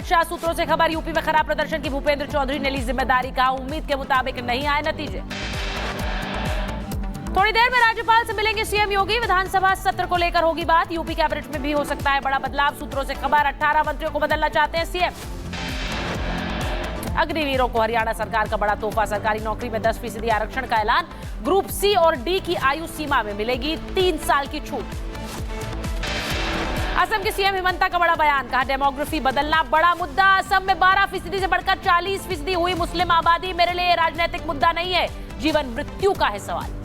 शाह सूत्रों से खबर, यूपी में खराब प्रदर्शन की भूपेंद्र चौधरी ने ली जिम्मेदारी, कहा उम्मीद के मुताबिक नहीं आए नतीजे। थोड़ी देर में राज्यपाल से मिलेंगे सीएम योगी, विधानसभा सत्र को लेकर होगी बात, यूपी कैबिनेट में भी हो सकता है बड़ा बदलाव, सूत्रों से खबर 18 मंत्रियों को बदलना चाहते हैं सीएम। अग्निवीरों को हरियाणा सरकार का बड़ा तोहफा, सरकारी नौकरी में 10% आरक्षण का ऐलान, ग्रुप सी और डी की आयु सीमा में मिलेगी 3 साल की छूट। असम के सीएम हिमंता का बड़ा बयान, कहा डेमोग्राफी बदलना बड़ा मुद्दा, असम में 12% से बढ़कर 40% हुई मुस्लिम आबादी, मेरे लिए राजनीतिक मुद्दा नहीं है, जीवन मृत्यु का है सवाल।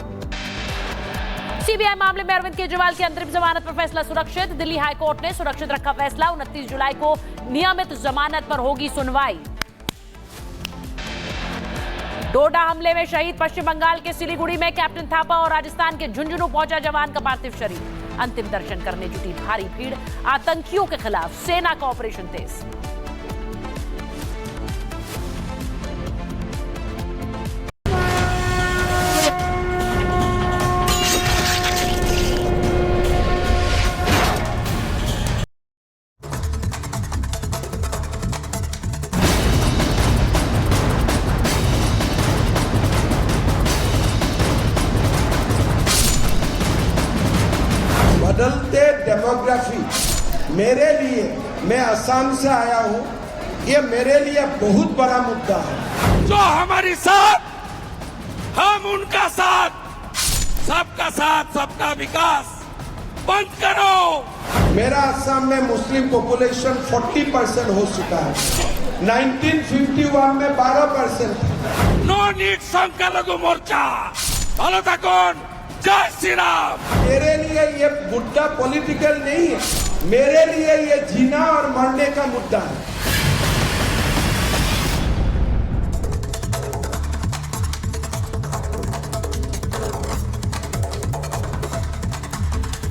सीबीआई मामले में अरविंद केजरीवाल की अंतरिम जमानत पर फैसला सुरक्षित, दिल्ली हाईकोर्ट ने सुरक्षित रखा फैसला, 29 जुलाई को नियमित जमानत पर होगी सुनवाई। डोडा हमले में शहीद, पश्चिम बंगाल के सिलीगुड़ी में कैप्टन थापा और राजस्थान के झुंझुनू पहुंचा जवान का पार्थिव शरीर, अंतिम दर्शन करने जुटी भारी भीड़, आतंकियों के खिलाफ सेना का ऑपरेशन तेज। बदलते डेमोग्राफी मेरे लिए, मैं असम से आया हूं, ये मेरे लिए बहुत बड़ा मुद्दा है। जो हमारी साथ, हम उनका साथ, सबका साथ सबका विकास बंद करो। मेरा असम में मुस्लिम पॉपुलेशन 40% हो चुका है, 1951 में 12% था। नो नीड संख्यालघु मोर्चा, भालो तकन, जय श्री राम। मेरे लिए ये मुद्दा पॉलिटिकल नहीं है, मेरे लिए ये जीना और मरने का मुद्दा है।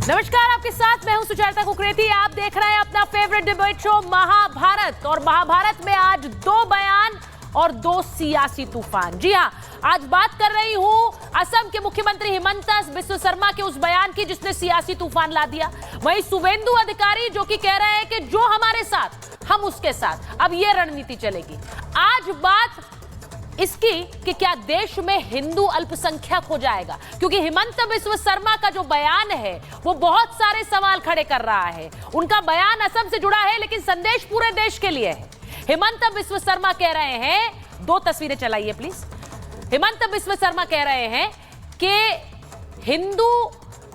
नमस्कार, आपके साथ मैं हूं सुचेता कुकरेती, आप देख रहे हैं अपना फेवरेट डिबेट शो महाभारत। और महाभारत में आज 2 बयान और 2 सियासी तूफान। जी हां, आज बात कर रही हूं असम के मुख्यमंत्री हिमंता बिस्वा शर्मा के उस बयान की जिसने सियासी तूफान ला दिया, वहीं शुवेंदु अधिकारी जो कि कह रहे हैं कि जो हमारे साथ हम उसके साथ, अब यह रणनीति चलेगी। आज बात इसकी कि क्या देश में हिंदू अल्पसंख्यक हो जाएगा, क्योंकि हिमंता बिस्वा शर्मा का जो बयान है वो बहुत सारे सवाल खड़े कर रहा है। उनका बयान असम से जुड़ा है लेकिन संदेश पूरे देश के लिए है। हिमंता बिस्वा शर्मा कह रहे हैं, 2 तस्वीरें चलाइए प्लीज। हिमंता बिस्वा शर्मा कह रहे हैं कि हिंदू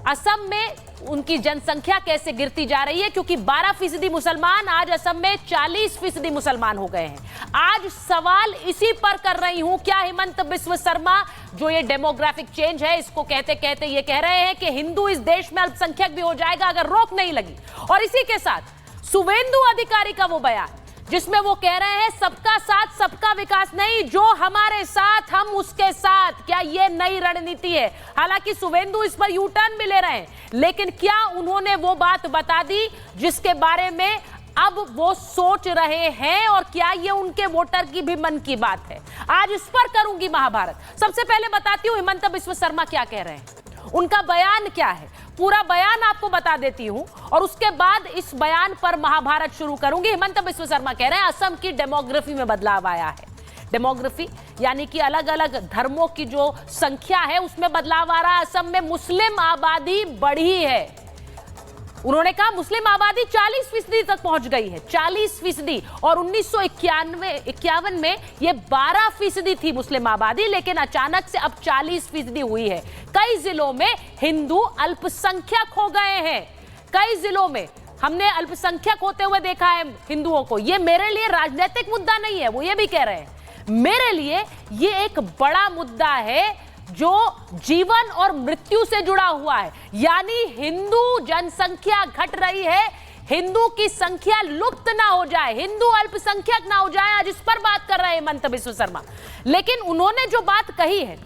असम में उनकी जनसंख्या कैसे गिरती जा रही है, क्योंकि 12% मुसलमान, आज असम में 40% मुसलमान हो गए हैं। आज सवाल इसी पर कर रही हूं, क्या हिमंता बिस्वा शर्मा जो ये डेमोग्राफिक चेंज है इसको कहते कहते ये कह रहे हैं कि हिंदू इस देश में अल्पसंख्यक भी हो जाएगा अगर रोक नहीं लगी। और इसी के साथ शुवेंदु अधिकारी का वो बयान जिसमें वो कह रहे हैं सबका साथ सबका विकास नहीं, जो हमारे साथ हम उसके साथ, क्या ये नई रणनीति है? हालांकि शुवेंदु इस पर यू टर्न भी ले रहे हैं, लेकिन क्या उन्होंने वो बात बता दी जिसके बारे में अब वो सोच रहे हैं, और क्या ये उनके वोटर की भी मन की बात है? आज इस पर करूंगी महाभारत। सबसे पहले बताती हूं हिमंता बिस्वा शर्मा क्या कह रहे हैं, उनका बयान क्या है, पूरा बयान आपको बता देती हूं और उसके बाद इस बयान पर महाभारत शुरू करूंगी। हिमंता बिस्वा शर्मा कह रहे हैं असम की डेमोग्राफी में बदलाव आया है। डेमोग्राफी यानी कि अलग अलग धर्मों की जो संख्या है उसमें बदलाव आ रहा है। असम में मुस्लिम आबादी बढ़ी है, उन्होंने कहा मुस्लिम आबादी 40% तक पहुंच गई है, 40%। और 1951 में ये 12% थी मुस्लिम आबादी, लेकिन अचानक से अब 40% हुई है। कई जिलों में हिंदू अल्पसंख्यक हो गए हैं, कई जिलों में हमने अल्पसंख्यक होते हुए देखा है हिंदुओं को। ये मेरे लिए राजनीतिक मुद्दा नहीं है, वो ये भी कह रहे हैं, मेरे लिए ये एक बड़ा मुद्दा है जो जीवन और मृत्यु से जुड़ा हुआ है। यानी हिंदू जनसंख्या घट रही है, हिंदू की संख्या लुप्त ना हो जाए, हिंदू अल्पसंख्यक ना हो जाए। आज इस पर बात कर रहे हैं हिमंता बिस्वा शर्मा। लेकिन उन्होंने जो बात कही है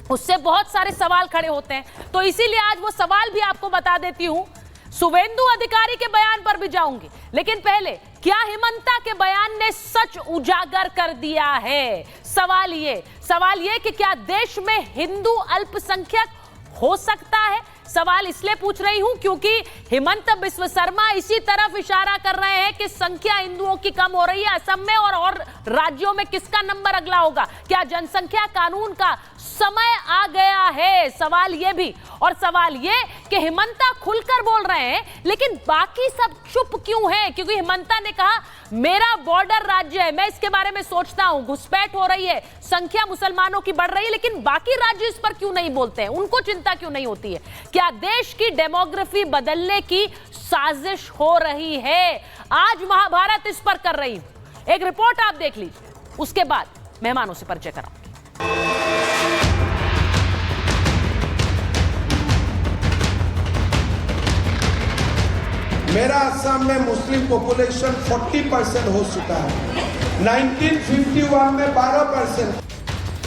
उससे बहुत सारे सवाल खड़े होते हैं, तो इसीलिए आज वो सवाल भी आपको बता देती हूं। शुवेंदु अधिकारी के बयान पर भी जाऊंगी, लेकिन पहले क्या हिमंता के बयान ने सच उजागर कर दिया है? सवाल ये कि क्या देश में हिंदू अल्पसंख्यक हो सकता है? सवाल इसलिए पूछ रही हूं क्योंकि हिमंत बिस्व शर्मा इसी तरफ इशारा कर रहे हैं कि संख्या हिंदुओं की कम हो रही है असम में, और राज्यों में किसका नंबर अगला होगा? क्या जनसंख्या कानून का समय आ गया है? सवाल ये भी, और सवाल ये कि हिमंता खुलकर बोल रहे हैं लेकिन बाकी सब चुप क्यों हैं? क्योंकि हिमंता ने कहा मेरा बॉर्डर राज्य है, मैं इसके बारे में सोचता हूं, घुसपैठ हो रही है, संख्या मुसलमानों की बढ़ रही है, लेकिन बाकी राज्य इस पर क्यों नहीं बोलते हैं? उनको चिंता क्यों नहीं होती है? क्या देश की डेमोग्राफी बदलने की साजिश हो रही है? आज महाभारत इस पर कर रही हूं। एक रिपोर्ट आप देख लीजिए, उसके बाद मेहमानों से परिचय कराऊंगी। मेरा असम में मुस्लिम पॉपुलेशन 40% हो चुका है। 1951 में 12%।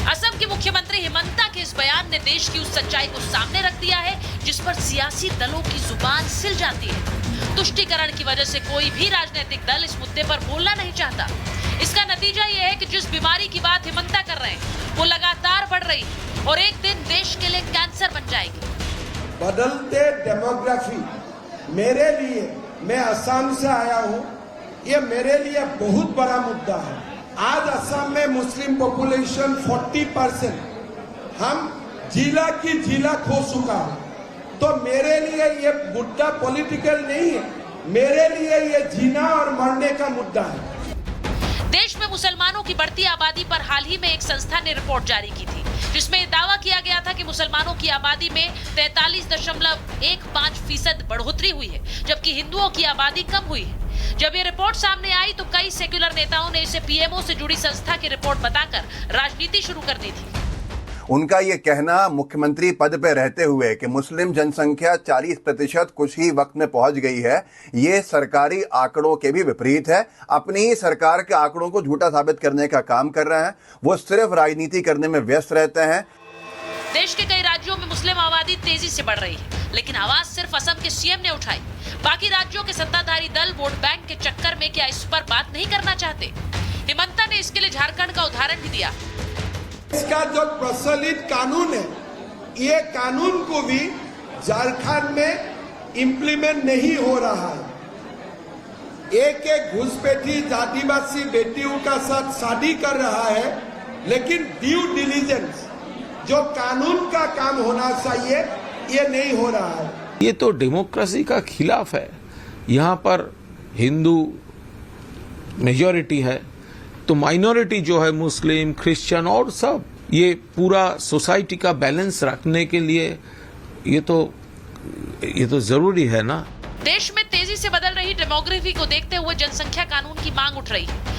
असम के मुख्यमंत्री हिमंता के इस बयान ने देश की उस सच्चाई को सामने रख दिया है जिस पर सियासी दलों की जुबान सिल जाती है। तुष्टीकरण की वजह से कोई भी राजनीतिक दल इस मुद्दे पर बोलना नहीं चाहता। इसका नतीजा यह है कि जिस बीमारी की बात हिमंता कर रहे हैं वो लगातार बढ़ रही है और एक दिन देश के लिए कैंसर बन जाएगी। बदलते डेमोग्राफी मेरे लिए, मैं असम से आया हूं, ये मेरे लिए बहुत बड़ा मुद्दा है। आज असम में मुस्लिम पॉपुलेशन 40%, हम जिला की जिला खो चुका है। तो मेरे लिए ये मुद्दा पॉलिटिकल नहीं है, मेरे लिए ये जीना और मरने का मुद्दा है। देश में मुसलमानों की बढ़ती आबादी पर हाल ही में एक संस्था ने रिपोर्ट जारी की थी जिसमें दावा किया गया था कि मुसलमानों की आबादी में 43.15% बढ़ोतरी हुई है, जबकि हिंदुओं की आबादी कम हुई है। जब ये रिपोर्ट सामने आई तो कई सेक्युलर नेताओं ने इसे पीएमओ से जुड़ी संस्था की रिपोर्ट बताकर राजनीति शुरू कर दी थी। उनका ये कहना मुख्यमंत्री पद पर रहते हुए कि मुस्लिम जनसंख्या 40% कुछ ही वक्त में पहुंच गई है, ये सरकारी आंकड़ों के भी विपरीत है। अपनी ही सरकार के आंकड़ों को झूठा साबित करने का काम कर रहे हैं। वो सिर्फ राजनीति करने में व्यस्त रहते हैं। देश के कई राज्यों में मुस्लिम आबादी तेजी से बढ़ रही है, लेकिन आवाज सिर्फ असम के सीएम ने उठाई। बाकी राज्यों के सत्ताधारी दल वोट बैंक के चक्कर में क्या इस पर बात नहीं करना चाहते? हिमंता ने इसके लिए झारखंड का उदाहरण भी दिया। इसका जो प्रचलित कानून है, ये कानून को भी झारखंड में इम्प्लीमेंट नहीं हो रहा है। एक घुसपैठी आदिवासी बेटियों का साथ शादी कर रहा है, लेकिन ड्यू डिलीजेंस जो कानून का काम होना चाहिए ये नहीं हो रहा है। ये तो डेमोक्रेसी का खिलाफ है। यहाँ पर हिंदू मेजॉरिटी है तो माइनॉरिटी जो है मुस्लिम, क्रिश्चियन और सब, ये पूरा सोसाइटी का बैलेंस रखने के लिए ये तो जरूरी है ना। देश में तेजी से बदल रही डेमोग्राफी को देखते हुए जनसंख्या कानून की मांग उठ रही है।